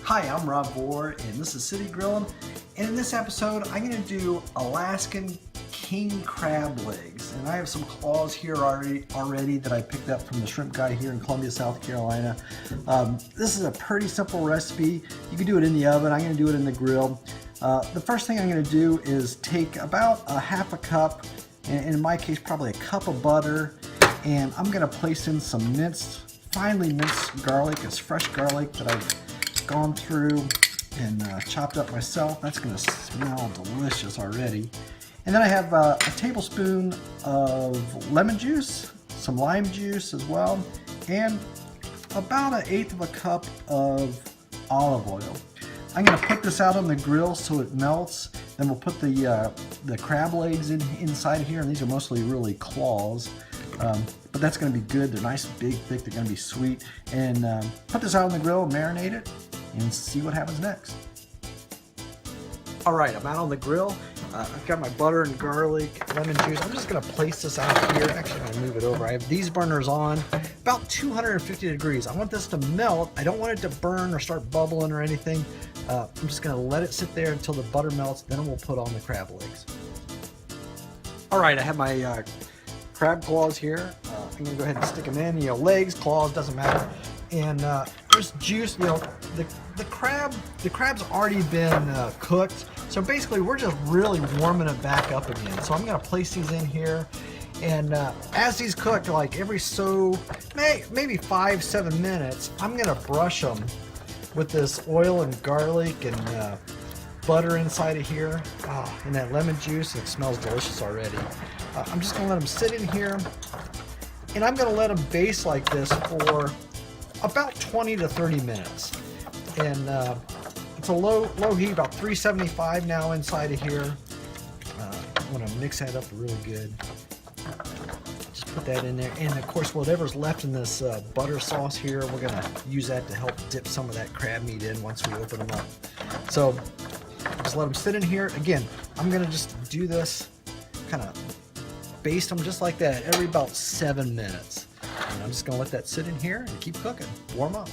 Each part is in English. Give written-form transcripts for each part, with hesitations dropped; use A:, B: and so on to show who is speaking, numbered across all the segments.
A: Hi, I'm Rob Bohr, and this is City Grillin'. And in this episode, I'm going to do Alaskan king crab legs. And I have some claws here already that I picked up from the shrimp guy here in Columbia, South Carolina. This is a pretty simple recipe. You can do it in the oven. I'm going to do it in the grill. The first thing I'm going to do is take about a half a cup, and in my case probably a cup of butter, and I'm going to place in some finely minced garlic. It's fresh garlic that I've gone through and chopped up myself. That's going to smell delicious already. And then I have a tablespoon of lemon juice, some lime juice as well, and about 1/8 of a cup of olive oil. I'm going to put this out on the grill so it melts. Then we'll put the crab legs inside here, and these are mostly really claws. But that's going to be good. They're nice, big, thick. They're going to be sweet. And put this out on the grill, marinate it, and see what happens next. All right, I'm out on the grill. I've got my butter and garlic, lemon juice. I'm just going to place this out here. Actually, I'm going to move it over. I have these burners on about 250 degrees. I want this to melt. I don't want it to burn or start bubbling or anything. I'm just going to let it sit there until the butter melts. Then we'll put on the crab legs. All right, I have my crab claws here. I'm going to go ahead and stick them in. Legs, claws, doesn't matter. And there's juice. The crab's already been cooked. So basically, we're just really warming it back up again. So I'm going to place these in here. And as these cook, like maybe 5-7 minutes, I'm going to brush them with this oil and garlic and butter inside of here. And that lemon juice. It smells delicious already. I'm just going to let them sit in here. And I'm going to let them baste like this for about 20 to 30 minutes. And it's a low heat, about 375 now inside of here. I'm going to mix that up really good. Just put that in there. And of course, whatever's left in this butter sauce here, we're going to use that to help dip some of that crab meat in once we open them up. So just let them sit in here. Again, I'm going to just do this, kind of baste them just like that every about 7 minutes. And I'm just going to let that sit in here and keep cooking, warm up.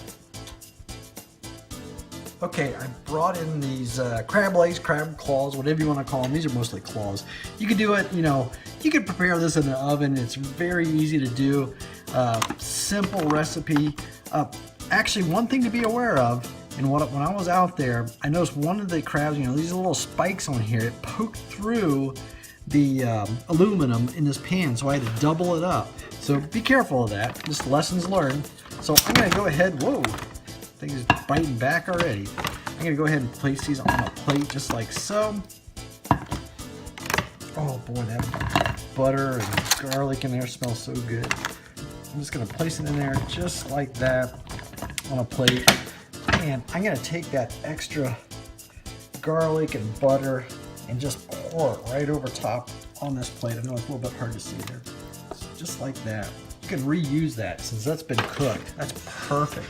A: Okay, I brought in these crab legs, crab claws, whatever you want to call them. These are mostly claws. You can do it, you can prepare this in the oven. It's very easy to do. Simple recipe. Actually, one thing to be aware of, and when I was out there, I noticed one of the crabs, these little spikes on here, it poked through the aluminum in this pan, so I had to double it up. So be careful of that. Just lessons learned. So I'm going to go ahead. Whoa. Thing's biting back already. I'm going to go ahead and place these on a plate just like so. Oh boy, that butter and garlic in there smells so good. I'm just going to place it in there just like that on a plate. And I'm going to take that extra garlic and butter and just pour it right over top on this plate. I know it's a little bit hard to see there. Just like that. You can reuse that since that's been cooked. That's perfect.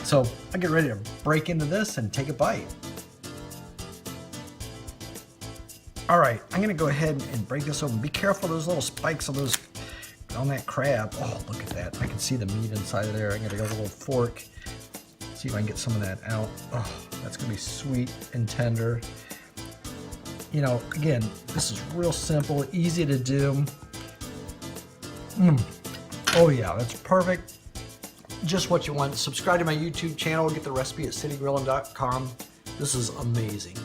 A: So I get ready to break into this and take a bite. All right, I'm gonna go ahead and break this open. Be careful of those little spikes on that crab. Oh, look at that. I can see the meat inside of there. I'm gonna go with a little fork. See if I can get some of that out. Oh, that's gonna be sweet and tender. Again, this is real simple, easy to do. Oh yeah, that's perfect. Just what you want. Subscribe to my YouTube channel. Get the recipe at citygrillin.com. This is amazing.